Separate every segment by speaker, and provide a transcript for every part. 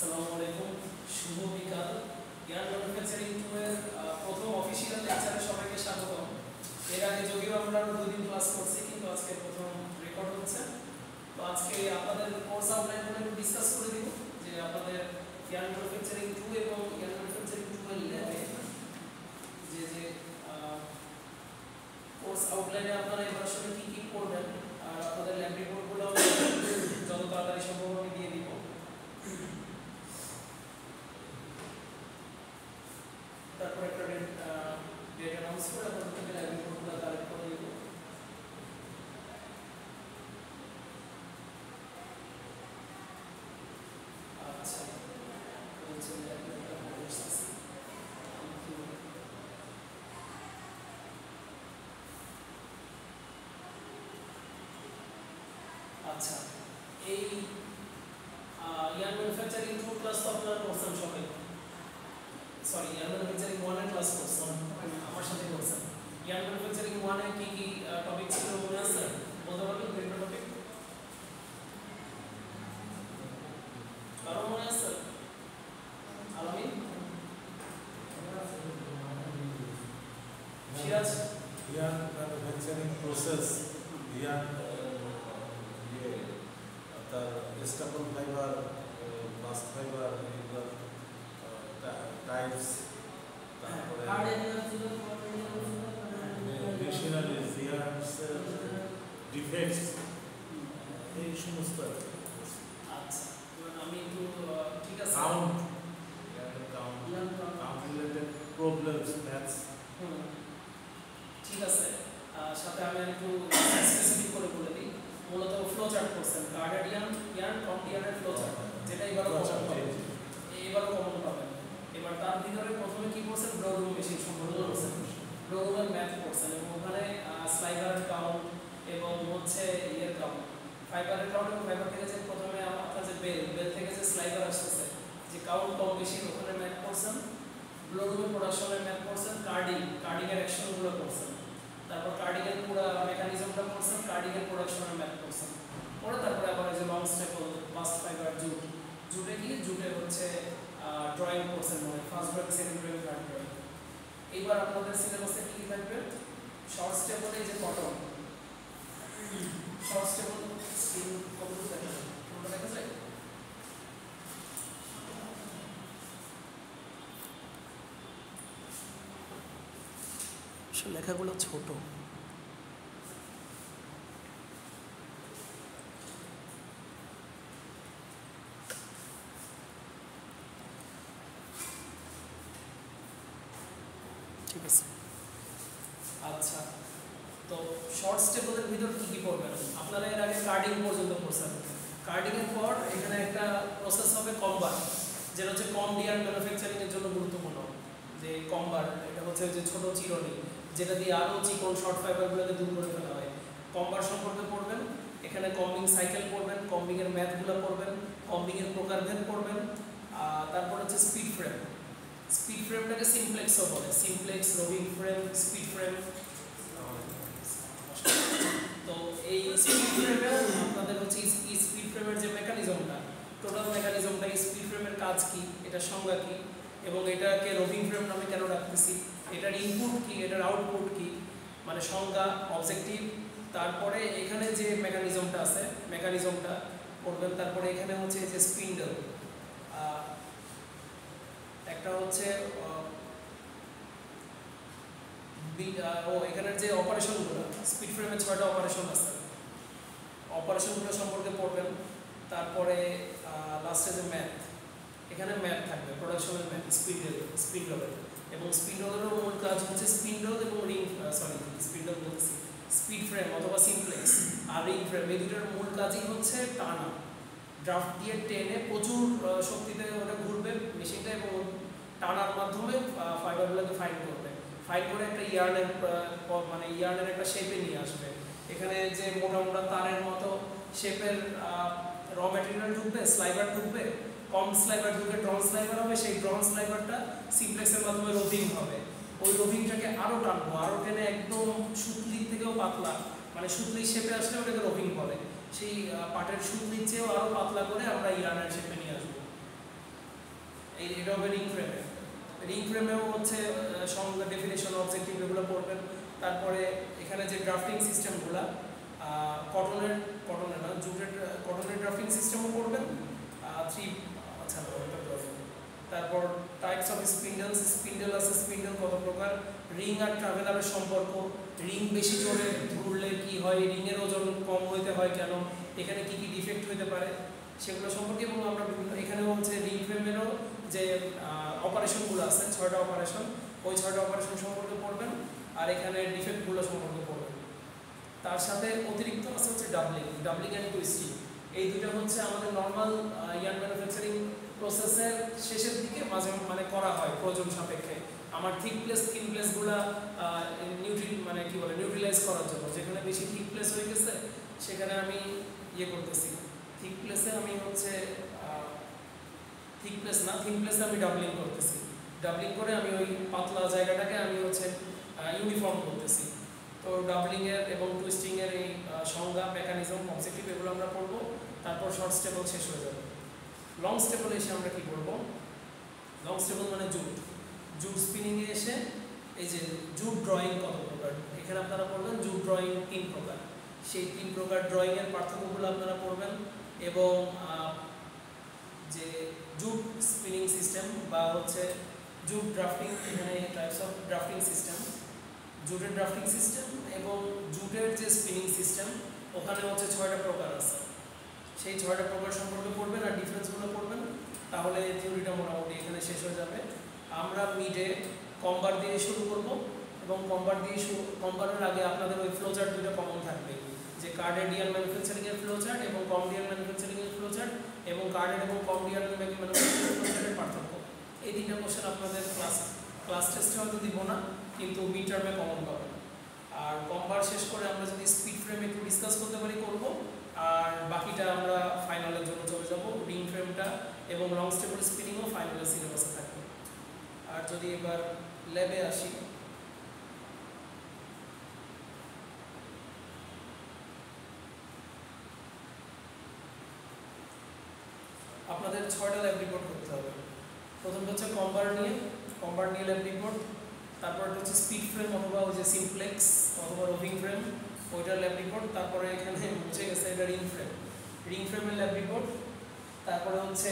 Speaker 1: আসসালামু আলাইকুম, শুভ বিকাল। জ্ঞান ম্যানুফ্যাকচারিং 2 এর প্রথম অফিশিয়াল লেকচারে সবাইকে স্বাগতম। এর আগে যদিও আমরা দুদিন ক্লাস করছি, কিন্তু আজকে প্রথম রেকর্ড হচ্ছে। তো আজকে আপনাদের কোর্স আউটলাইনগুলো একটু ডিসকাস করে দিব, যে আপনাদের জ্ঞান ম্যানুফ্যাকচারিং 2 এবং জ্ঞান ম্যানুফ্যাকচারিং 2 এর ল্যাবে যে কোর্স আউটলাইনে আপনারা এবার আসলে কি কি করবেন, আর আপনাদের ল্যাব রিপোর্টগুলো যত তাড়াতাড়ি সম্ভব আমি দিয়ে দিব। তারপর একটা ডেট অ্যানাউন্স করে আপনাদের ল্যাব রিপোর্টগুলো কালেক্ট করে দিব। আচ্ছা, বলছেন ল্যাব রিপোর্টটা করতেছি। আচ্ছা, এই ইয়ার ম্যানুফ্যাকচারিং 2 ক্লাস তো আপনারা করছেন সবাই। সরি, ইয়ার ম্যানুফ্যাকচারিং 1 এর ক্লাস করছেন, আমার সাথে করছেন। ইয়ার ম্যানুফ্যাকচারিং 1 এ কি কি টপিক ছিল মনে আছে? বলতে পারবেন দুইটা টপিক? কারো মনে আছে? আলামিন, সিরাজ?
Speaker 2: ইয়ার ম্যানুফ্যাকচারিং প্রসেস, ইয়ার তার স্টাপল ফাইবার, মাস্ট ফাইবার, এগুলো টাইপস, তারপরে মেশিনারিজ, ইয়ার্ডসের ডিফেক্টস, এই সমস্ত।
Speaker 1: আচ্ছা, আমি একটু ঠিক আছে
Speaker 2: কাউন্ট রিলেটেড প্রবলেমস, ম্যাথস।
Speaker 1: ঠিক আছে। সাথে আমি একটু স্পেসিফিক করে বলে দিই। মূলত ফ্লো চার্ট করছেন, কার্ডেডিয়ান ইয়ার কম্পিয়ারের ফ্লো চার্ট, যেটা এবারও কমন পাবেন। এবারও কমন পাবেন। এবার তার ভিতরে প্রথমে কি করছেন, ব্লোরুম মেশিন সম্পর্কে করছেন, ব্লোরুমের ম্যাথ করছেন, এবং ওখানে স্লাইভারের কাউন্ট এবং হচ্ছে ইয়ের কাউন্ট, ফাইবারের কাউন্ট, এবং ফাইবার থেকে যে প্রথমে আপনার যে বেল থেকে যে স্লাইভার আসতেছে, যে কাউন্ট কম বেশি ওখানে ম্যাথ করছেন, ব্লোরুমের প্রোডাকশনের ম্যাথ করছেন, কার্ডিংয়ের অ্যাকশনগুলো করছেন, তারপর কার্ডিংয়ের পুরো মেকানিজমটা করছেন, কার্ডিংয়ের প্রোডাকশনের ম্যাথ করছেন। পরে তারপরে আবার যে লং স্টেপল, বাস্ট ফাইবার, জুটে কি জুটে হচ্ছে ড্রয়িং করছেন, মানে first drawing, second drawing, third drawing. এইবার আপনাদের সিলেবাসে কি কি থাকবে? শর্ট স্টেপলে যে কটন, শর্ট স্টেপল স্কিন কতটুকু দেখা যায়? কোনটা দেখা যায়? লেখাগুলো ছোট। ঠিক আছে। আচ্ছা, তো শর্ট স্টেপলের ভিতর কি কি করবেন? আপনারা এর আগে কার্ডিং পর্যন্ত করছেন। কার্ডিং এর পর এখানে একটা প্রসেস হবে কম্বার, যেটা হচ্ছে কম্বিয়ার ম্যানুফ্যাকচারিং এর জন্য গুরুত্বপূর্ণ। যে কম্বার, এটা হচ্ছে যে ছোট চিরুনি, যেটা দিয়ে আরও চিকন শর্ট ফাইবারগুলোকে দূর করে ফেলা হয়। কম্বার সম্পর্কে পড়বেন, এখানে কম্বিং সাইকেল পড়বেন, কম্বিং এর ম্যাথগুলো পড়বেন, কম্বিং এর প্রকারভেদ পড়বেন। তারপর হচ্ছে স্পিড ফ্রেম। স্পিড ফ্রেমটাকে সিমপ্লেক্সও বলে, simplex, roving frame, speed frame. তো এই স্পিড ফ্রেমে আপনাদের হচ্ছে স্পিড ফ্রেমের যে মেকানিজমটা, টোটাল মেকানিজমটা, স্পিড ফ্রেমের কাজ কি, এটা সংজ্ঞা কি, এবং এটাকে রোভিং ফ্রেম নামে কেন রাখতেছি, এটার ইনপুট কি, এটার আউটপুট কি, মানে সংজ্ঞা, অবজেক্টিভ। তারপরে এখানে যে মেকানিজমটা আছে, মেকানিজমটা করবেন। তারপরে এখানে হচ্ছে যে স্পিন্ডল, একটা হচ্ছে এখানের যে অপারেশনগুলো, স্পিড ফ্রেমের 6টা অপারেশন আছে, অপারেশনগুলো সম্পর্কে পড়বেন। তারপরে লাস্টে যে ম্যাথ, এখানে ম্যাথ থাকবে, প্রোডাকশনের ম্যাথ, স্পিন্ডলের, এবং স্পিন্ডলেরও মূল কাজ হচ্ছে স্পিন্ডল এবং স্পিন্ডল বলতেছি, স্পিড ফ্রেম অথবা সিমপ্লেক্স আর রিং ফ্রেম, এই দুটোর মূল কাজই হচ্ছে টানা, ড্রাফট দিয়ে টেনে প্রচুর শক্তিতে ওটা ঘুরবে মেশিনটা, এবং টানার মাধ্যমে ফাইবারগুলোকে ফাইন করবে, ফাইন করে একটা ইয়ার্নের একটা শেপে নিয়ে আসবে। এখানে যে মোটা মোটা তারের মতো শেপের র ম্যাটেরিয়াল ঢুকবে, স্লাইভার ঢুকবে, কম স্লাইভার ঢুকে ড্রন স্লাইভার হবে, সেই ড্রন স্লাইভারটা সিমপ্লেক্সের মাধ্যমে রোভিং হবে। ওই রোভিংটাকে আরও টানবো, আরও টেনে একদম সুতলির থেকেও পাতলা, মানে সুতলির শেপে আসলে ওটাকে রোভিং বলে, সেই পাটের সুতলির চেয়েও আরও পাতলা করে আমরা ইয়ার্নের শেপে নিয়ে আসবো। এটা হবে রিং ফ্রেমেও হচ্ছে সংজ্ঞা, ডেফিনেশন, অবজেক্টিভ এগুলো পড়বেন। তারপরে এখানে যে ড্রাফটিং সিস্টেমগুলো, কটনের না, কটনের ড্রাফটিং সিস্টেমও পড়বেন। তারপর টাইপস অফ স্পিন্ডেল আছে, স্পিন্ডেল কত প্রকার, রিং আর ট্রাভেলারের সম্পর্ক, রিং বেশি জোরে ঘুরলে কি হয়, রিংয়ের ওজন কম হইতে হয় কেন, এখানে কি কি ডিফেক্ট হতে পারে সেগুলো সম্পর্কে। এবং আমরা বিভিন্ন এখানেও হচ্ছে রিং ফ্রেমেরও যে অপারেশনগুলো আছে, 6টা অপারেশন, ওই 6টা অপারেশন সম্পর্কে পড়বেন, আর এখানে ডিফেক্টগুলো সম্পর্কে পড়বেন। তার সাথে অতিরিক্ত আছে হচ্ছে ডাবলিং অ্যান্ড টুইস্টিং। এই দুটো হচ্ছে আমাদের নর্মাল ইয়ার্ন ম্যানুফ্যাকচারিং প্রসেসের শেষের দিকে মাঝে মানে করা হয় প্রয়োজন সাপেক্ষে। আমার থিন প্লেসগুলো নিউট্রিলাইজ করার জন্য, যেখানে বেশি থিক প্লেস হয়ে গেছে সেখানে আমি ইয়ে করতেছি, থিক প্লেসে আমি হচ্ছে থিন প্লেসে আমি ডাবলিং করতেছি। ডাবলিং করে আমি ওই পাতলা জায়গাটাকে আমি হচ্ছে ইউনিফর্ম করতেছি। তো ডাবলিংয়ের এবং টুইস্টিংয়ের এই সংজ্ঞা, মেকানিজম, অবজেক্টিভ এগুলো আমরা পড়বো। তারপর শর্ট স্টেপল শেষ হয়ে যাবে। লং স্টেপলে এসে আমরা কি করবো, লং স্টেপল মানে জুট স্পিনিংয়ে এসে এই যে জুট ড্রয়িং কত প্রকার, এখানে আপনারা পড়বেন জুট ড্রয়িং 3 প্রকার। সেই 3 প্রকার ড্রয়িংয়ের পার্থক্যগুলো আপনারা পড়বেন। এবং যে জুট স্পিনিং সিস্টেম বা হচ্ছে জুট ড্রাফটিং, এখানে টাইপস অফ ড্রাফটিং সিস্টেম, জুটের ড্রাফটিং সিস্টেম এবং জুটের যে স্পিনিং সিস্টেম, ওখানে হচ্ছে 6টা প্রকার আছে। সেই 6টা প্রকার সম্পর্কে পড়বেন আর ডিফারেন্সগুলো পড়বেন, তাহলে থিওরিটা মোটামুটি এখানে শেষ হয়ে যাবে। আমরা মিডে কম্বার দিয়ে শুরু করব, এবং কম্বারের আগে আপনাদের ওই ফ্লোচার্ট দুটো কমন থাকবে, যে কার্ডেড ইয়ার ম্যানুফ্যাকচারিংয়ের ফ্লোচার্ট এবং কমডিয়ার ম্যানুফ্যাকচারিংয়ের ফ্লোচার্ট, এবং কার্ডেড এবং কমডিয়ার ম্যানুফ্যাকচারিং ফ্লোচার্টের পার্থক্য। এই 3টা কোশ্চেন আপনাদের ক্লাস টেস্টে হয়তো দিব না, কিন্তু মিড টার্মে কমন পাবেন। আর কম্বার শেষ করে আমরা যদি স্পিড ফ্রেম একটু ডিসকাস করতে পারি করব, আর বাকিটা আমরা ফাইনালের জন্য চলে যাব। রিং ফ্রেমটা এবং লং স্টেপল স্পিনিংও ফাইনালের সিলেবাসে থাকবে। আর যদি এবার ল্যাবে আসি, আপনাদের 6টা ল্যাব রিপোর্ট করতে হবে। প্রথমটা হচ্ছে কম্বার নিয়ে ল্যাব রিপোর্ট, তারপর হচ্ছে স্পিড ফ্রেম অথবা ওই যে সিমপ্লেক্স অথবা রোভিং ফ্রেম, ওইটার ল্যাব রিপোর্ট। তারপরে এখানে মুছে গেছে এটা রিং ফ্রেমের ল্যাব রিপোর্ট। তারপরে হচ্ছে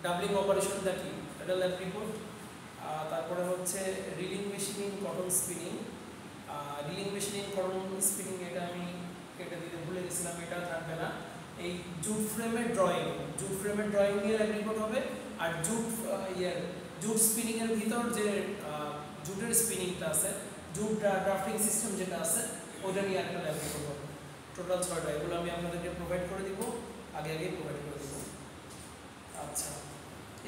Speaker 1: ডাবলিং অপারেশনটা কি, এটা ল্যাব রিপোর্ট। তারপরে হচ্ছে রিলিং মেশিনিং, কটন স্পিনিং। এটা আমি কেটে দিতে ভুলে গেছিলাম, এটা থাকবে না। এই জুট ফ্রেমের ড্রয়িং নিয়ে ল্যাব রিপোর্ট হবে। আর জুট স্পিনিং এর ভিতর যে জুটের স্পিনিংটা আছে, জুট ড্রাফটিং সিস্টেম যেটা আছে, ওটা নিয়ে একটা ল্যাব রিপোর্ট হবে। টোটাল 6টা, এগুলো আমি আপনাদেরকে প্রোভাইড করে দিব, আগে প্রোভাইড করে দিব। আচ্ছা,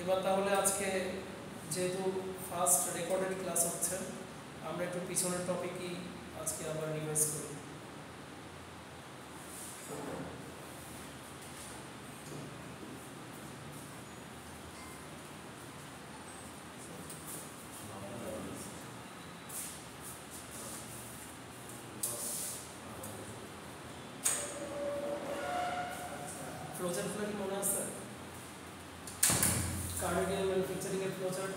Speaker 1: এবার তাহলে আজকে যেহেতু ফার্স্ট রেকর্ডেড ক্লাস হচ্ছে, আমরা একটু পিছনের টপিকই আজকে আবার রিভাইজ করি। ফ্লোচার্টগুলো কি মনে আছে? কার্ডিয়াল ম্যানুফ্যাকচারিং এর ফ্লোচার্ট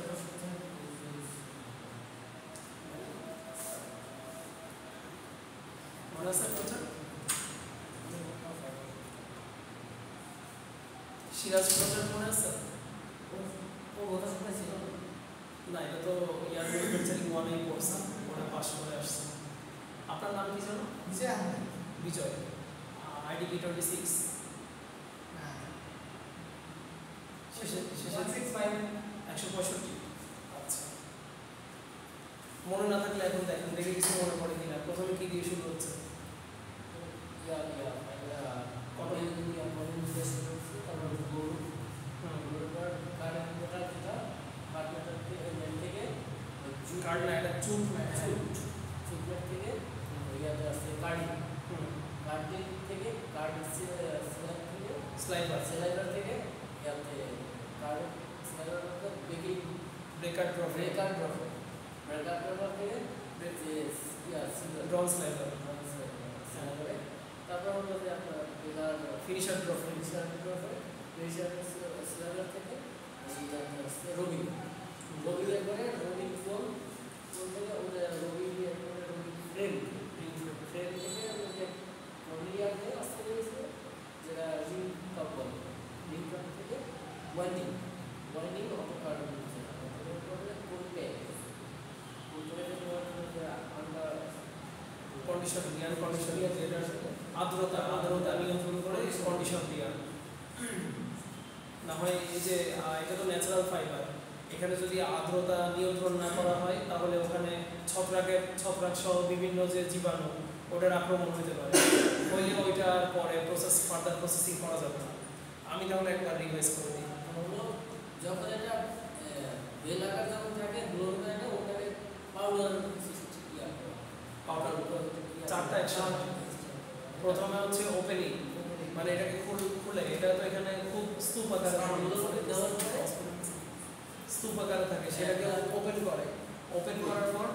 Speaker 1: মনে আছে? ফ্লোচার্ট সিরাজ ফ্লোচার্ট মনে আছে? না, এটা তো ইয়ার ম্যানুফ্যাকচারিং 1-এই পড়ছে, ওটা পাস করে আসছে। আপনার নাম কি জানো? বিজয়। আইডিপি 26 165। আচ্ছা, মনে না থাকলে এখন দেখে কিছু মনে পড়ে কিনা। প্রথমে কি দিয়ে শুরু হচ্ছে?
Speaker 3: ফিনিশার ড্রপ থেকে রবি রবি একবারে রবি ফোন ফোন থেকে ওদের রবি একবারে রবি ফ্রেম ফ্রেম থেকে ওদের কর্নিয়ার হয়ে আসতে গেছে যেটা রিং কাপ বলে রিং কাপ থেকে ওয়াইন্ডিং ওয়াইন্ডিং অপকার হচ্ছে কোনটা আমরা
Speaker 1: কন্ডিশন ইয়ার কন্ডিশন ইয়ার যেটা আর্দ্রতা আর্দ্রতা নিয়ন্ত্রণ করে কন্ডিশন ইয়ার না হয় এই যে এটা তো ন্যাচারাল ফাইবার এখানে যদি আর্দ্রতা নিয়ন্ত্রণ না করা হয় তাহলে ওখানে ছত্রাক সহ বিভিন্ন যে জীবাণু ওটার আক্রমণ হতে পারে হইলে ওইটার পরে ফার্দার প্রসেসিং করা যাবে না আমি তাহলে একবার রিভাইজ করে দিই
Speaker 3: যখন এটা বেল আকার যখন থাকে গ্লোর থাকে ওটাকে পাউডার
Speaker 1: পাউডার চারটা একসাথে প্রথমে হচ্ছে ওপেনিং মানে এটাকে খুলে এটা তো এখানে খুব স্তূপ আকারে থাকে সেটাকে ওপেন করে ওপেন করার পর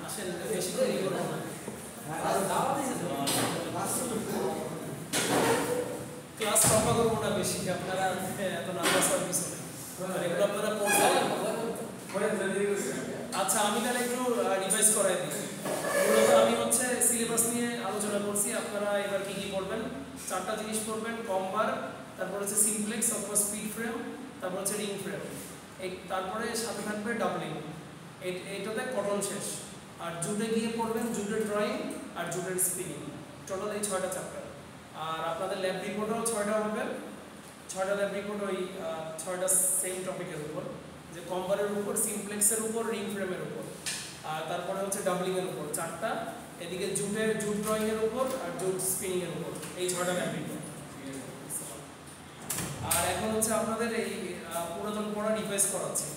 Speaker 1: আসেন বেশি দেরি করবো না ক্লাস কপা করবো না বেশি আপনারা এত নার্ভাস হওয়ার কিছু নেই এগুলো আপনারা আচ্ছা আমি তাহলে একটু রিভাইজ করাই দিই মূলত আমি হচ্ছে সিলেবাস নিয়ে আলোচনা করছি আপনারা এবার কি কি পড়বেন চারটা জিনিস পড়বেন কম্বার তারপর হচ্ছে সিমপ্লেক্স অথবা স্পিড ফ্রেম তারপর হচ্ছে রিং ফ্রেম তারপরে সাথে থাকবে ডাবলিং এইটাতে কটন শেষ আর জুটে গিয়ে পড়বেন জুটের ড্রয়িং আর জুটের স্পিনিং টোটাল এই 6টা চ্যাপ্টার আর আপনাদের ল্যাব রিপোর্টও 6টা হবে 6টা ল্যাব রিপোর্ট ওই 6টা সেম টপিকের উপর যে কম্বারের উপর সিমপ্লেক্সের উপর রিং ফ্রেমের উপর আর তারপরে হচ্ছে ডাবলিং এর উপর 4টা এদিকে জুট ড্রয়িং এর উপর আর জুট স্পিনিং এর উপর এই 6টা ল্যাব রিপোর্ট আর এখন হচ্ছে আপনাদের এই পুরাতন পড়া রিভাইজ করাচ্ছি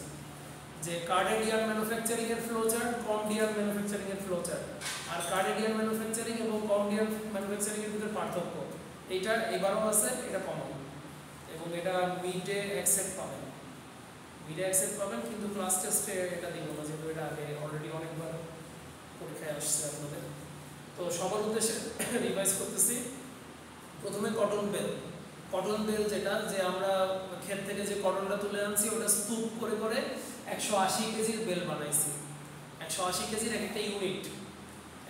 Speaker 1: যে কার্ডেডিয়ান ম্যানুফ্যাকচারিং এর ফ্লোচার্ট কমডিয়ান ম্যানুফ্যাকচারিং এর ফ্লোচার্ট আর কার্ডেডিয়ান ম্যানুফ্যাকচারিং এবং কমডিয়ান ম্যানুফ্যাকচারিং এর ভিতরে পার্থক্য এটা এবারও আছে এটা কমন এবং এটা মিডে অ্যাকসেপ্ট পাবেন কিন্তু ক্লাস টেস্টে এটা দিব না যেহেতু এটা আগে অলরেডি অনেকবার পরীক্ষায় আসছে আপনাদের তো সবার উদ্দেশ্যে রিভাইজ করতেছি প্রথমে কটন বেল যেটা যে আমরা ক্ষেত থেকে যে কটনটা তুলে আনছি ওটা স্তূপ করে 180 কেজির বেল বানাইছি 180 কেজির একটা ইউনিট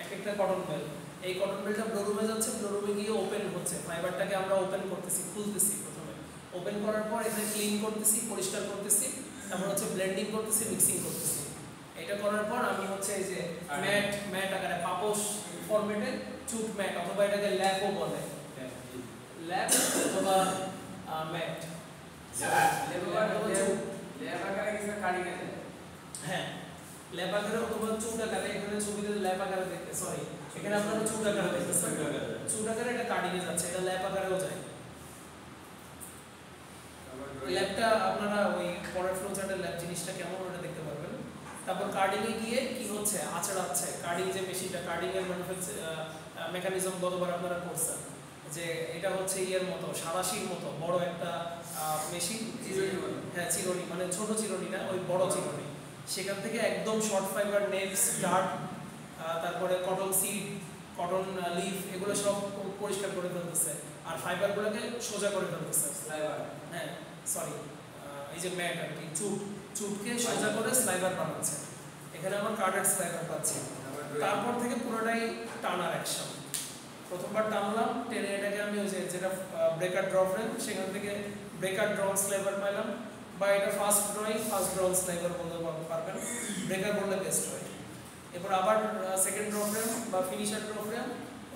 Speaker 1: একটা কটন বেল এই কটন বেলটা ব্লোরুমে যাচ্ছে ব্লোরুমে গিয়ে ওপেন হচ্ছে ফাইবারটাকে আমরা ওপেন করতেছি খুলতেছি প্রথমে ওপেন করার পর এখানে ক্লিন করতেছি পরিষ্কার করতেছি তারপর হচ্ছে ব্লেন্ডিং করতেছি মিক্সিং করতেছি এটা করার পর আমি হচ্ছে এই যে ম্যাট আকারে পাপোশ ফরম্যাটে চুট ম্যাট অথবা এটাকে ল্যাপও বলে ল্যাপ অথবা ম্যাট হ্যাঁ ল্যাপ আকারে অথবা চুট আকারে এখানে ছবিতে ল্যাপ আকারে দেখতে সরি এখানে আপনারা চুট আকারে দেখতেছেন চুট আকারে এটা কাটিং এ যাচ্ছে এটা ল্যাপ আকারেও যায় ল্যাপটা আপনারা ওই পরের ফ্লো চার্টের ল্যাপ জিনিসটা কেমন ওটা দেখতে পারবেন তারপর কার্ডিং এ গিয়ে কি হচ্ছে আচড়াচ্ছে কার্ডিং যে মেশিনটা কার্ডিং এর মেকানিজম গতবার আপনারা করছেন যে এটা হচ্ছে ইয়ের মতো সারাশির মতো বড় একটা মেশিন হ্যাঁ চিরুনি মানে ছোট চিরুনি না ওই বড় চিরুনি সেখান থেকে একদম শর্ট ফাইবার নেটস ডার্ট তারপরে কটন সিড কটন লিফ এগুলো সব পরিষ্কার করে ফেলতেছে আর ফাইবারগুলোকে সোজা করে ফেলতেছে হ্যাঁ সরি এই যে ম্যাট আর কি চুটকে সোজা করে স্লাইবার বানাচ্ছে এখানে আমার কার্ডেড স্লাইবার পাচ্ছি তারপর থেকে পুরোটাই টানার অ্যাকশন প্রথমবার টানলাম টেনে এটাকে আমি ওই যেটা ব্রেকার ড্র ফ্রেম সেখান থেকে ব্রেকার ড্র স্লাইবার পাইলাম বা এটা ফার্স্ট ড্র স্লাইবার বলতে পারবেন ব্রেকার বললে বেস্ট হয় এরপর আবার সেকেন্ড ড্র ফ্রেম বা ফিনিশার ড্র ফ্রেম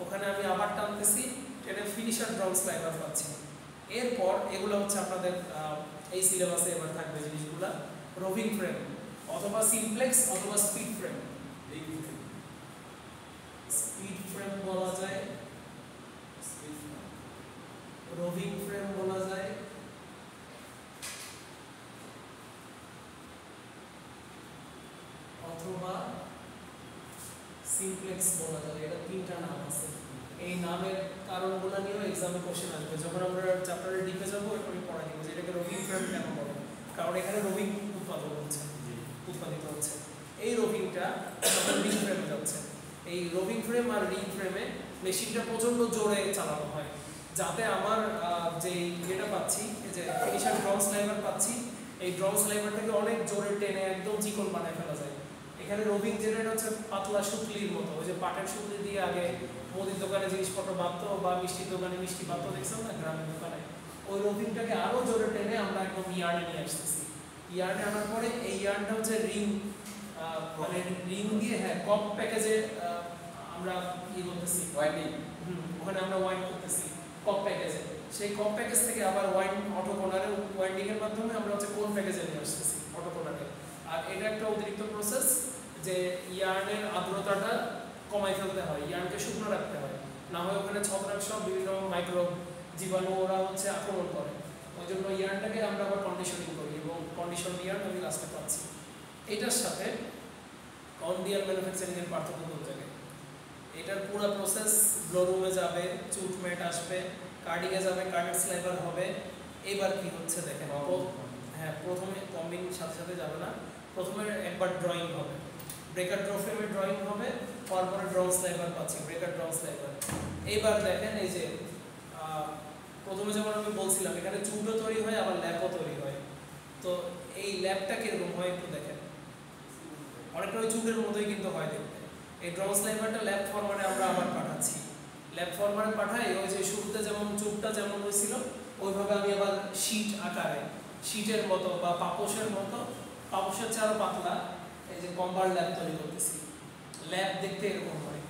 Speaker 1: ওখানে আমি আবার টানতেছি টেনে ফিনিশার ড্র স্লাইবার পাচ্ছি এরপর এগুলো হচ্ছে আপনাদের এই সিলেবাসে এবার থাকবে জিনিসগুলো রোভিং ফ্রেম অথবা সিমপ্লেক্স অথবা স্পিড ফ্রেম বলা যায় রোভিং ফ্রেম বলা যায় অথবা সিমপ্লেক্স বলা যায় এটা তিনটা নাম আছে এই নামের কারণগুলো নিয়েও এক্সামে কোশ্চেন আসবে যখন আমরা চ্যাপ্টারে ডিপে যাবো আমি পড়া দিব যে এটাকে রোভিং ফ্রেম কেন বলে কারণ এখানে রোভিং উৎপাদিত হচ্ছে এই রোভিংটা রিং ফ্রেমে যাচ্ছে। এই রোভিং ফ্রেম আর রিং ফ্রেমে মেশিনটা প্রচণ্ড জোরে চালানো হয়, যাতে আমার যে ইয়েটা পাচ্ছি, এই যে ফিনিশার ড্রম স্লাইভার পাচ্ছি, এই ড্রম স্লাইভারটাকে অনেক জোরে টেনে একদম চিকন বানায় ফেলা যায়। এখানে রোভিং জেনারেট হচ্ছে পাতলা সুতলির মতো, ওই যে পাটের সুতলি দিয়ে আগে মুদির দোকানে জিনিসপত্র বাঁধতো বা মিষ্টির দোকানে মিষ্টি বাঁধতো, দেখছেন না গ্রামের দোকানে, ওই রোভিংটাকে আরও জোরে টেনে আমরা একদম ইয়ার্ডে নিয়ে আসতেছি। ইয়ার্ডে আনার পরে এই ইয়ার্ডটা হচ্ছে রিং, মানে রিং দিয়ে কপ প্যাকেজে আমরা ই করতেছি,
Speaker 3: ওয়াইন্ডিং,
Speaker 1: ওখানে আমরা ওয়াইন্ড করতেছি কপ প্যাকেজে। সেই কপ প্যাকেজ থেকে আবার ওয়াইন্ড অটো কোনারে ওয়াইন্ডিং এর মাধ্যমে আমরা হচ্ছে কোন প্যাকেজে নিয়ে আসতেছি অটো কোনারে। আর এটা একটা অতিরিক্ত প্রসেস যে ইয়ার্নের আর্দ্রতাটা কমাই ফেলতে হয়, ইয়ার্নকে শুকনো রাখতে হয়, না হয় ওখানে ছত্রাক সব বিভিন্ন মাইক্রো জীবাণু ওরা হচ্ছে আক্রমণ করে। ওই জন্য ইয়ার্নটাকে আমরা আবার কন্ডিশনিং করি এবং কন্ডিশন ইয়ার্ন আমি লাস্টে পাচ্ছি। এটার সাথে কনডিয়ার ম্যানুফ্যাকচারিং এর পার্থক্য বলতে গেলে এটার পুরো প্রসেস ব্লো রুমে যাবে, চুট ম্যাট আসবে, কার্ডিংয়ে যাবে, কার্ডেড স্লাইভার হবে। এবার কি হচ্ছে দেখেন, প্রথমে কম্বিং সাথে সাথে যাবে না, প্রথমে একবার ড্রয়িং হবে, ব্রেকার ড্র ফ্রেমের ড্রয়িং হবে, তারপরে ড্রম স্লাইভার পাচ্ছি, ব্রেকার ড্রম স্লাইভার। এইবার দেখেন এই যে প্রথমে যেমন আমি বলছিলাম এখানে চুটও তৈরি হয় আবার ল্যাপও তৈরি হয়। তো এই ল্যাপটা কিরকম হয় একটু দেখেন, অনেকটা ওই চুটের মতোই কিন্তু হয় দেখতে। এই ড্রম স্লাইভারটা ল্যাপ ফরম্যাটে আমরা আবার পাঠাচ্ছি, ল্যাপ ফরম্যাটে পাঠাই ওই যে শুরুতে যেমন চুটটা যেমন হয়েছিল ওইভাবে আমি আবার শীট আকারে, শীটের মতো বা পাপোশের মতো, পাপোশের চেয়ে আরও পাতলা এই যে কম্বার ল্যাপ তৈরি করতেছি। ল্যাপ দেখতে এরকম হয়।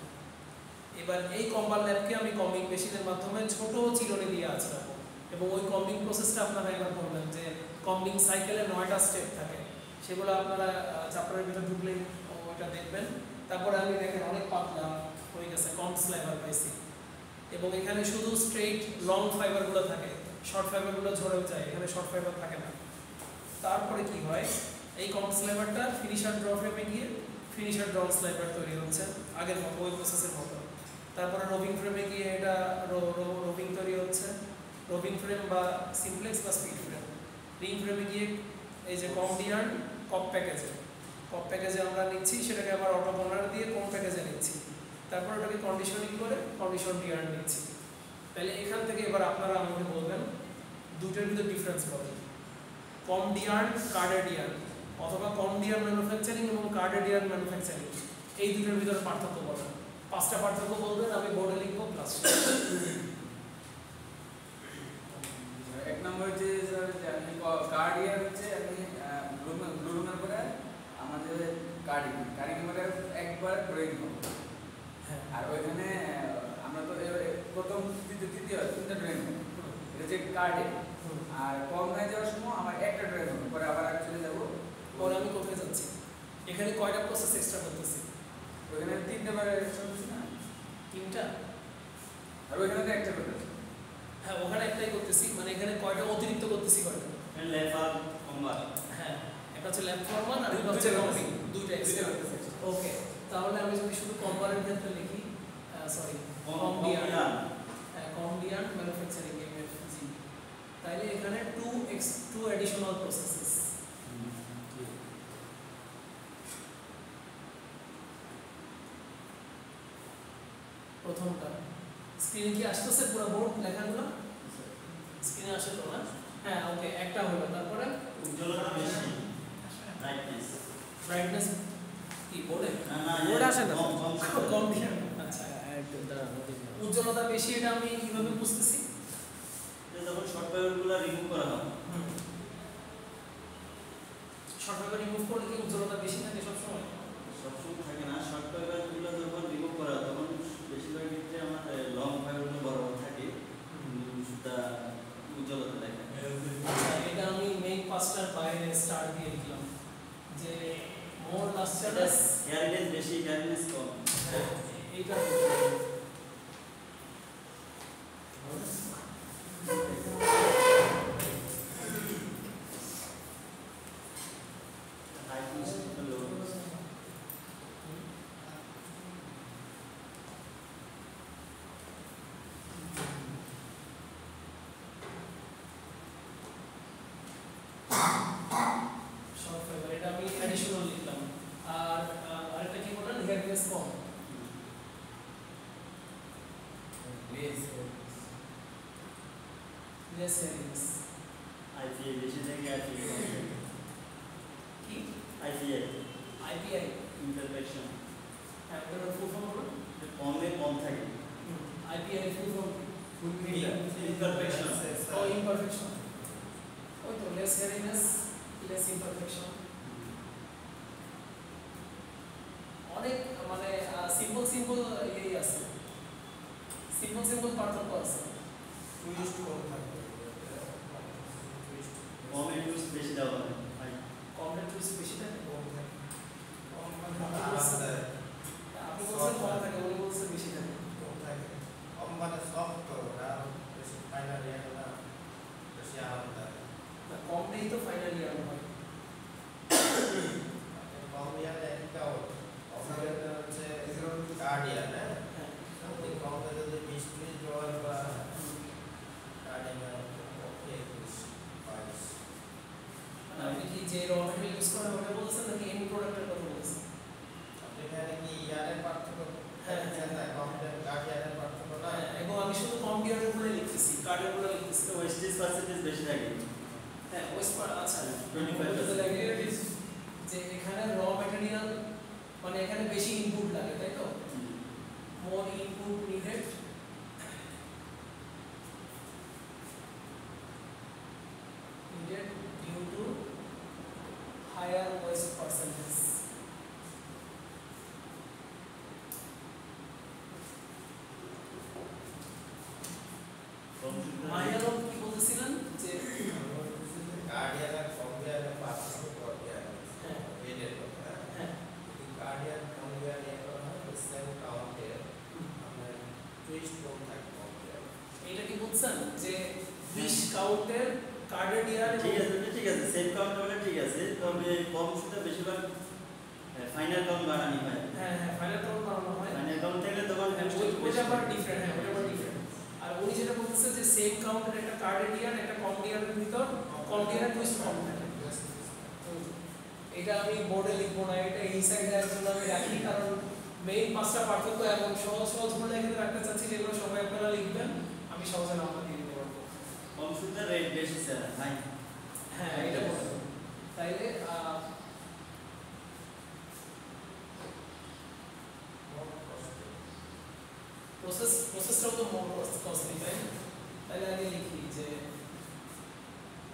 Speaker 1: এবার এই কম্বার ল্যাপকে আমি কম্বিং মেশিনের মাধ্যমে ছোট চিরুনি দিয়ে আঁচড়াবো এবং ওই কম্বিং প্রসেসটা আপনারা একবার বলবেন যে কম্বিং সাইকেলে 9টা স্টেপ থাকে, সেগুলো আপনারা চ্যাপ্টারের ভিতরে ঢুকলেই ওইটা দেখবেন। তারপরে আমি দেখেন অনেক পাতলা হয়ে গেছে, কম স্লাইভার পাইছি এবং এখানে শুধু স্ট্রেইট লং ফাইবারগুলো থাকে, শর্ট ফাইবারগুলো ঝরেও যায়, এখানে শর্ট ফাইবার থাকে না। তারপরে কি হয়, এই কম স্লাইভারটা ফিনিশার ড্র ফ্রেমে গিয়ে ফিনিশার ড্র স্লাইভার তৈরি হচ্ছে আগের মতো ওই প্রসেসের মতো। তারপরে রোভিং ফ্রেমে গিয়ে এটা রোভিং তৈরি হচ্ছে, রোভিং ফ্রেম বা সিমপ্লেক্স বা স্পিড ফ্রেম। রিং ফ্রেমে গিয়ে এই যে কম্বিয়ার্ন কপ প্যাকেজে আমরা নিচ্ছি, সেটাকে আবার অটো কোনার দিয়ে কোন প্যাকেজে নিচ্ছি, তারপর ওটাকে কন্ডিশনিং করে কন্ডিশন ডিয়ার্ন নিচ্ছি। তাহলে এখান থেকে এবার আপনারা আমাকে বলবেন দুটোর ভিতরে ডিফারেন্স বলেন, কম ডিয়ার্ন কার্ডেড ইয়ার্ন অথবা কম ডিয়ার ম্যানুফ্যাকচারিং এবং কার্ডেড ইয়ার্ন ম্যানুফ্যাকচারিং, এই দুটোর ভিতরে পার্থক্য বলেন। 5টা পার্থক্য বলবেন, আমি বোর্ডে লিখবো প্লাস।
Speaker 3: এক নম্বর যে আমি কার্ডিয়ার হচ্ছে আমি ব্লু রুমের পরে আমাদের কার্ডিং মানে একবার ড্রয়িং হবে, আর ওইখানে আমরা তো প্রথম তৃতীয় 3টা ড্রয়িং হবে, এটা হচ্ছে কার্ডে। আর কম হয়ে যাওয়ার সময় আমার একটা ড্রয়িং হবে, পরে আবার চলে যাবো।
Speaker 1: পরে আমি কোথায় যাচ্ছি, এখানে কয়টা প্রসেস এক্সট্রা করতেছি,
Speaker 3: ওইখানে 3টা বার শুনছি না,
Speaker 1: 3টা,
Speaker 3: আর ওইখানে তো একটা করতেছি।
Speaker 1: হ্যাঁ ওখানে একটাই করতেছি, মানে এখানে কয়টা অতিরিক্ত করতেছি, কয়টা
Speaker 2: ল্যাপ আর কম্বার,
Speaker 1: হ্যাঁ একটা হচ্ছে ল্যাপ ফরম্যাট আর একটা হচ্ছে কম্বিং, দুইটা এক্সট্রা করতেছি। ওকে, তাহলে আমি যদি শুধু কম্বারের ক্ষেত্রে লিখি, সরি কম্বিয়ার্ন ম্যানুফ্যাকচারিং এমএফজি, তাইলে এখানে 2 অ্যাডিশনাল প্রসেসেস। প্রথমটা স্ক্রিনে কি আসতেছে পুরো বোর্ড লেখাগুলো, স্ক্রিনে আসে তো না? হ্যাঁ ওকে, একটা হলো। তারপরে
Speaker 2: উজ্জ্বলতা বেশি,
Speaker 1: ব্রাইটনেস কি বোর্ডে
Speaker 2: বোর্ড আসে না,
Speaker 1: কম দিয়ে, আচ্ছা উজ্জ্বলতা বেশি, এটা আমি কিভাবে বুঝতেছি?
Speaker 2: যখন শর্ট ফাইবারগুলো রিমুভ করা হয়,
Speaker 1: শর্ট ফাইবার রিমুভ করলে কি উজ্জ্বলতা বেশি থাকে সবসময়?
Speaker 2: সবসময় থাকে না। শর্ট ফাইবারগুলো যখন রিমুভ করা হয় তখন বেশিরভাগ ক্ষেত্রে আমার লং ফাইবারগুলো বড় থাকে, সেটা উজ্জ্বলতা দেখা।
Speaker 1: এটা আমি মেইন পাস্টার বাইরে স্টার দিয়ে দিলাম যে মোর লাস্টারাস
Speaker 2: ক্যারিনেস বেশি, ক্যারিনেস কম।
Speaker 1: এইটা শর্ট ফাইবার, এটা আমি অ্যাডিশনাল লিখলাম। আর লেস হেয়ারিংস
Speaker 2: আইপিআই বেশি থেকে আইপিআই
Speaker 1: কি
Speaker 2: আইপিআই
Speaker 1: আইপিআই
Speaker 2: ইমপারফেকশন
Speaker 1: হ্যাঁ ওটার ফুল ফর্ম হলো
Speaker 2: কমে কম থাকে
Speaker 1: আইপিআই ফুল ফর্ম
Speaker 2: ইমপারফেকশন
Speaker 1: ও ইমপারফেকশন ওই তো লেস হেয়ারিংনেস লেস ইমপারফেকশন অনেক মানে সিম্পল সিম্পল ইয়েই আছে সিম্পল সিম্পল পার্থক্য আছে
Speaker 4: টুইস্ট কম থাকবে
Speaker 2: কমে ইউজ বেশি দেওয়া হয়
Speaker 1: কমপ্লেট টুইস্ট বেশি থাকে
Speaker 4: কম থাকে কম মানে
Speaker 1: আরামদায়ক। আপনি বলছেন কম থাকে উনি বলছেন বেশি থাকে
Speaker 4: কম থাকে কম মানে সফট ওটা বেশি ফাইনাল ইয়ার না বেশি আরামদায়ক
Speaker 1: না কম নেই তো ফাইনাল ইয়ার হয়
Speaker 4: কম ইয়ার একটা অফারের হচ্ছে কার্ড ইয়ার না
Speaker 1: হ্যাঁ
Speaker 4: আপনি কম যদি 20-30 ডলার বা কার্ড ইয়ার ওকে 22
Speaker 1: মানে আপনি কি যে র মেটেরিয়াল ইউজ করেন ওটা বলছেন নাকি এন্ড প্রোডাক্টের কথা বলছেন
Speaker 4: আপনি এখানে কি ইয়ারের পার্থক্য
Speaker 1: হ্যাঁ,
Speaker 4: না কম কার্ড ইয়ারের পার্থক্য না
Speaker 1: হ্যাঁ এবং আমি শুধু কম ইয়ারের উপরে লিখতেছি কার্ডের উপরে লিখতেছি
Speaker 2: তো ওয়েস্টেজ পার্সেন্টেজ বেশি থাকে
Speaker 1: হ্যাঁ ওয়েস্ট পার আচ্ছা
Speaker 2: 25%
Speaker 1: যে এখানে র ম্যাটেরিয়াল মানে এখানে বেশি ইনপুট লাগে তাই তো more input needed due to higher waste percentage মায়ালম কি বলতেছিলেন যে
Speaker 4: কার্ড ইয়ার কম ইয়ারের পার্থক্য কম ইয়ার
Speaker 1: হ্যাঁ
Speaker 4: এর কথা
Speaker 1: হ্যাঁ
Speaker 4: কার্ড ইয়ার কম ইয়ার এর কথা সেম কাউন্টের আমরা টুইস্ট কম থাকে কম ইয়ার
Speaker 1: এটা কি বলছেন যে 20 কাউন্টের কার্ডের ইয়ার
Speaker 2: ঠিক আছে সেম কাউন্ট হলে ঠিক আছে তবে কম সুদে বেশিরভাগ ফাইনাল কাউন্ট বানানি হয়
Speaker 1: হ্যাঁ হ্যাঁ ফাইনাল কাউন্ট বানানো হয়
Speaker 2: ফাইনাল কাউন্ট থাকলে তখন
Speaker 1: ওইটা আবার ডিফারেন্ট হ্যাঁ ওইটা আবার ডিফারেন্ট আর উনি যেটা বলতেছে যে সেম কাউন্টের একটা কার্ডের ইয়ার একটা কম ইয়ারের ভিতর কম ইয়ারের টুইস্ট কম থাকে এটা আমি বোর্ডে লিখবো না এটা এই সাইডে একজন আমি রাখি কারণ মেইন পাঁচটা পার্থক্য এবং সহজ সহজ বলে এখানে রাখতে চাচ্ছি যেগুলো সবাই আপনারা লিখবেন আমি সহজে নামটা দিয়ে দিতে পারবো
Speaker 2: কম সুদের রেট বেশি স্যার হাই
Speaker 1: হ্যাঁ এটা বলবো তাইলে প্রসেসটাও তো মোর কস্টলি তাই না? তাহলে আগে লিখি যে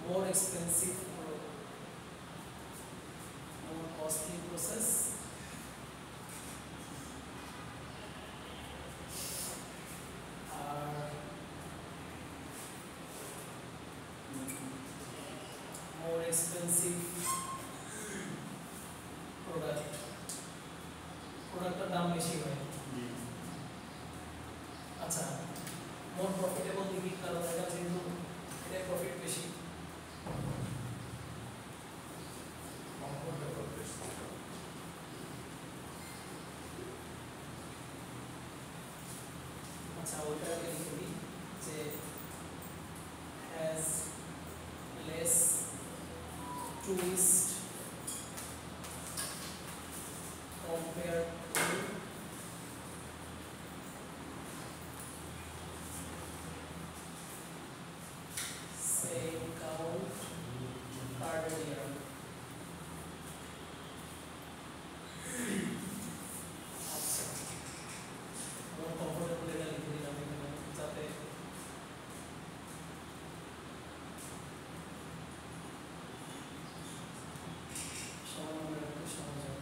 Speaker 1: মোর এক্সপেন্সিভ মোর কস্টলি প্রসেস আর more expensive product প্রোডাক্টের দাম বেশি হয় আচ্ছা মোর প্রফিটেবল দিবি কারণ এটা যেহেতু এটা প্রফিট বেশি
Speaker 4: কমফোর্টেবল বেশি
Speaker 1: আচ্ছা ওইটা আগে লিখে দিই যে has less twist compared to same count carded year আচ্ছা আমার কমফোর্টেবল এটা লিখে দিলাম এখানে যাতে সমাধানের একটু সহজ হয়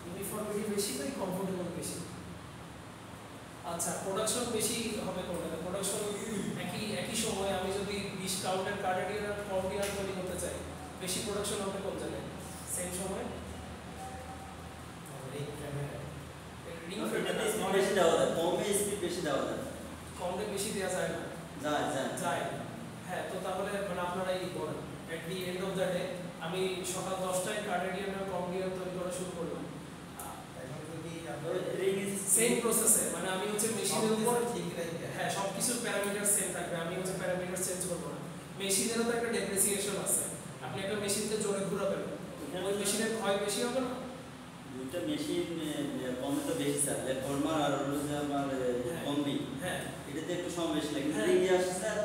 Speaker 1: ইউনিফর্মিটি বেশি তাই কমফোর্টেবল বেশি আচ্ছা প্রোডাকশন বেশি হবে কোনটা প্রোডাকশন একই সময় আমি যদি 20 কাউন্টের কার্ডের আর কম ইয়ার তৈরি করতে চাই বেশি প্রোডাকশন হবে কোন জায়গায় সেম সময়
Speaker 4: রিং ফ্রেমে
Speaker 1: রিং
Speaker 2: স্পিড বেশি দেওয়া যায় কমে স্পিড বেশি দেওয়া যায়
Speaker 1: কমে বেশি দেওয়া যায় না
Speaker 2: যায়
Speaker 1: হ্যাঁ তো তাহলে মানে আপনারা এই করেন at the end of the day আমি সকাল 10টায় কার্ডেরিয়ান আর কম ইয়ার তৈরি করা শুরু করলাম
Speaker 4: এখন যদি
Speaker 2: রিং ইজ
Speaker 1: সেম প্রসেসে মানে আমি হচ্ছে মেশিনের উপর
Speaker 4: ঠিক রাখবে
Speaker 1: হ্যাঁ সবকিছু প্যারামিটার সেম থাকবে আমি হচ্ছে প্যারামিটার মেশিনেরও তো একটা ডেপ্রিসিয়েশন আছে। আপনি একটা মেশিনকে জোরে ঘোরাবেন, ওই মেশিনের ক্ষয় বেশি হবে না?
Speaker 2: দুইটা মেশিন কমে তো বেশি স্যার, ল্যাপটর্মার আর হলো যে আমার কম্বি,
Speaker 1: হ্যাঁ
Speaker 2: এটাতে একটু সময় বেশি লাগে।
Speaker 1: হ্যাঁ।
Speaker 2: রিং আসে স্যার,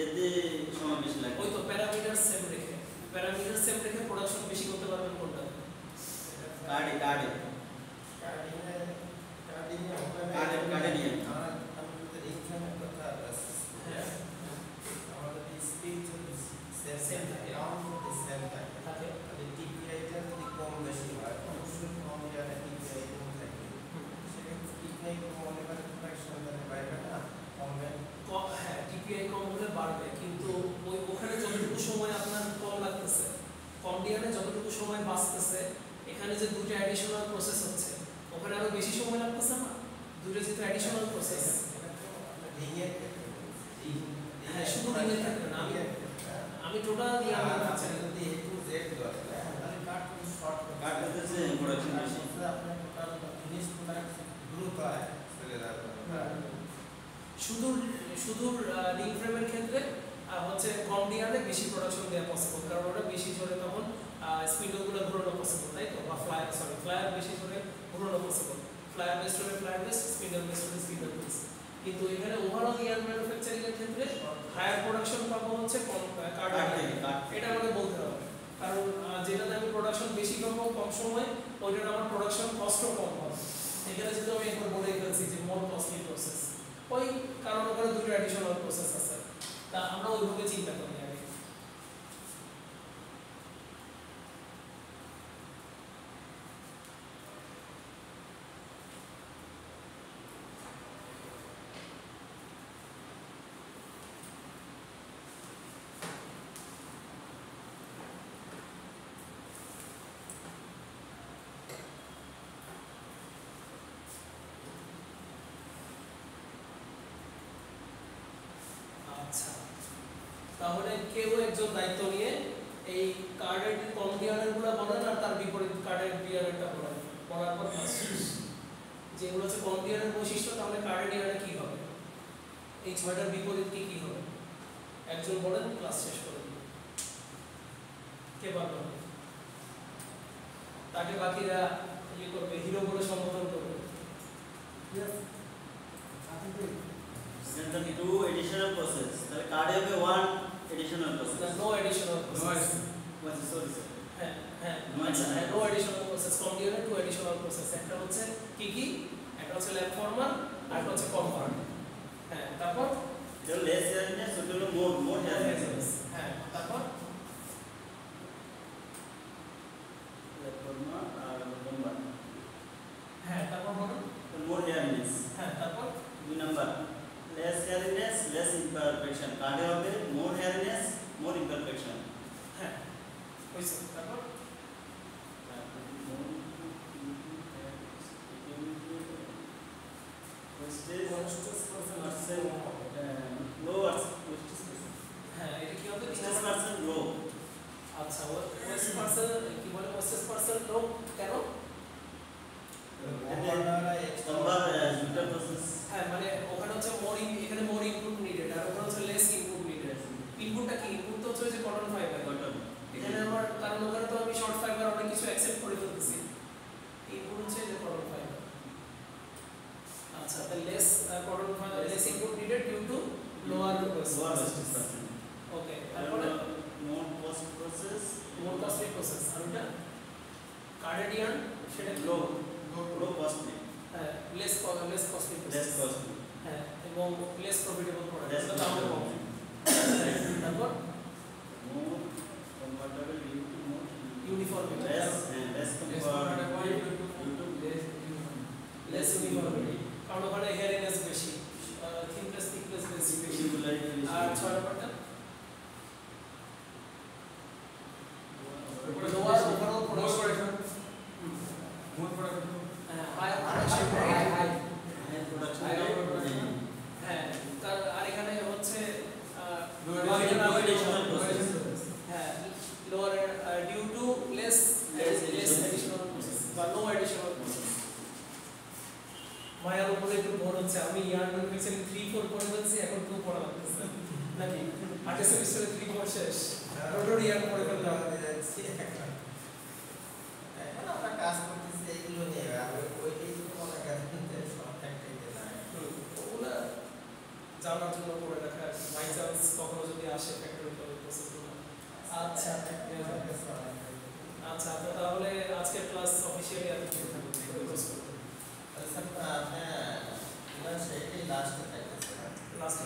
Speaker 2: এতে সময় বেশি লাগে।
Speaker 1: ওই তো প্যারামিটার সেম রেখে প্রোডাকশন বেশি করতে পারবেন কোনটা?
Speaker 2: কার্ডে নিয়ে
Speaker 1: সেম থাকে থাকে। হ্যাঁ টিপিআই কম হলে বাড়বে, কিন্তু ওই ওখানে যতটুকু সময় আপনার কম লাগতেছে, কম ডিয়ানে যতটুকু সময় বাঁচতেছে, এখানে যে দুটো অ্যাডিশনাল প্রসেস হচ্ছে ওখানে আরো বেশি সময় লাগতেছে না? দুটো যেহেতু অ্যাডিশনাল প্রসেস। হ্যাঁ শুধু রিংয়ের ক্ষেত্রে না, আমি টোটাল ইয়ার বলতে চাই।
Speaker 2: কার্ড করতেছে প্রোডাকশন বেশি।
Speaker 1: শুধু শুধু রিং ফ্রেমের ক্ষেত্রে হচ্ছে কম ডিয়ারে বেশি প্রোডাকশন দেওয়া পসিবল, কারণ ওটা বেশি জোরে তখন স্পিন্ডলগুলো ঘোরানো পসিবল, তাই তো? বা ফ্লায়ার বেশি জোরে ঘোরানো পসিবল, ফ্লায়ার বেস্ট হলে ফ্লায়ার বেস্ট, স্পিন্ডল বেস্ট হলে স্পিন্ডল বেস্ট। কিন্তু এখানে ওভারঅল ইয়ার ম্যানুফ্যাকচারিং এর ক্ষেত্রে হায়ার প্রোডাকশন পাবো হচ্ছে কম কার্ড থেকে, এটা আমাকে বলতে হবে। কারণ যেটাতে আমি প্রোডাকশন বেশি পাবো কম সময়, ওইটার আমার প্রোডাকশন কষ্টও কম হবে। এখানে যেহেতু আমি একবার বলেই ফেলছি যে মোর কস্টলি প্রসেস, ওই কারণ ওখানে দুটো অ্যাডিশনাল প্রসেস আছে, তা আমরা ওইভাবে চিন্তা করি আগে। আচ্ছা, তাহলে কেউ একজন দায়িত্ব নিয়ে এই কার্ডের কম ডিয়ারগুলো বলেন আর তার বিপরীত কার্ডের ডিয়ারটা বলেন, বলার পর যেগুলো হচ্ছে কম ডিয়ারের বৈশিষ্ট্য, তাহলে কার্ডের ডিয়ারে কি হবে, এই ছয়টার বিপরীত কি কি হবে একজন বলেন, ক্লাস শেষ করে দিন। কে পারবেন? তাকে বাকিরা ইয়ে করবে, হিরো বলে সম্বোধন করবে।
Speaker 2: সেন্টার 2 এডিশনাল প্রসেস, তাহলে কার্ডে হবে 1 additional process.
Speaker 1: No additional process.
Speaker 2: Sorry sir,
Speaker 1: হ্যাঁ হ্যাঁ আচ্ছা, নো এডিশনাল প্রসেস, কম ডিয়ারে টু এডিশনাল প্রসেস। একটা হচ্ছে কি কি? একটা হচ্ছে ল্যাব ফরমার, আর একটা হচ্ছে কনভার্ট। হ্যাঁ তারপর
Speaker 2: এটা লেস ইয়ারনেস, ওটা হলো মোর ইয়ারনেস।
Speaker 1: হ্যাঁ তারপর
Speaker 2: ল্যাপটর্মা আর কম্বার।
Speaker 1: হ্যাঁ তারপর বলুন।
Speaker 2: মোর ইয়ারনেস।
Speaker 1: হ্যাঁ তারপর
Speaker 2: 2 নাম্বার লেস ইয়ারনেস, লেস ইমপারফেকশন। কার্ডে হবে মোর ইয়ারনেস, মোর ইমপারফেকশন।
Speaker 1: হ্যাঁ হইছে। তারপর হ্যাঁ এটা কি হবে?
Speaker 2: লো।
Speaker 1: আচ্ছা ওয়েস্ট পার্সেল কি বলে? ওয়েস্ট পার্সেল লো কেন?
Speaker 2: দুটো প্রসেস।
Speaker 1: হ্যাঁ মানে ওখানে হচ্ছে এখানে মোর ইনপুট নিডেড, আর ওখানে হচ্ছে লেস ইনপুট নিডেড। ইনপুটটা কি? ইনপুট তো হচ্ছে যে কটন ফাইবার। এখানে আমার, কারণ ওখানে তো আমি শর্ট ফাইবার অনেক কিছু অ্যাকসেপ্ট করে ফেলতেছি, ইনপুট হচ্ছে যে কটন ফাইবার। আচ্ছা তাহলে less cotton fibre, less input needed due to lower okay. তারপরে
Speaker 2: more cost process,
Speaker 1: more costly process. আর ওটা কার্ডেডিয়ান, সেটা
Speaker 2: লো কস্টলি।
Speaker 1: হ্যাঁ less costly
Speaker 2: less
Speaker 1: process.
Speaker 2: Costly.
Speaker 1: হ্যাঁ এবং লেস প্রফিটেবল প্রোডাক্ট,
Speaker 2: লেস
Speaker 1: এটা দামও কম। তারপর
Speaker 2: more comfortable due to more
Speaker 1: uniformity,
Speaker 2: less
Speaker 1: less uniformity, কারণ ওখানে হেয়ারিনেস বেশি, থিকনেস বেশি। আর 6 নম্বরটা lower overall production, high production হ্যাঁ। আর এখানে হচ্ছে হ্যাঁ lower due to less additional process বা নো এডিশনাল প্রসেস। মায়ার উপরে একটু ভোর হচ্ছে, আমি ইয়ার ম্যানুফ্যাকচারিং 3-4 পড়ে ফেলছি, এখন 2 পড়া লাগতেছে নাকি? আগে সেমিস্টারে 3-4 শেষ রোটারি আর পড়ে ফেললাম।
Speaker 4: এখন আমরা কাজ করতেছি এইগুলো নিয়ে, আর ওইটাই তো মনে করেন যে সব ফ্যাক্টরিতে নাই।
Speaker 1: ওগুলা জানার জন্য পড়ে রাখা বাই চান্স কখনো যদি আসে ফ্যাক্টরিক্যাল প্রসেসগুলো। আচ্ছা আচ্ছা, তো তাহলে আজকের ক্লাস অফিসিয়ালি আর কি ক্লোজ করতে
Speaker 4: আচ্ছা, আপনার সেইটাই লাস্টে থাকতেছে।
Speaker 1: লাস্ট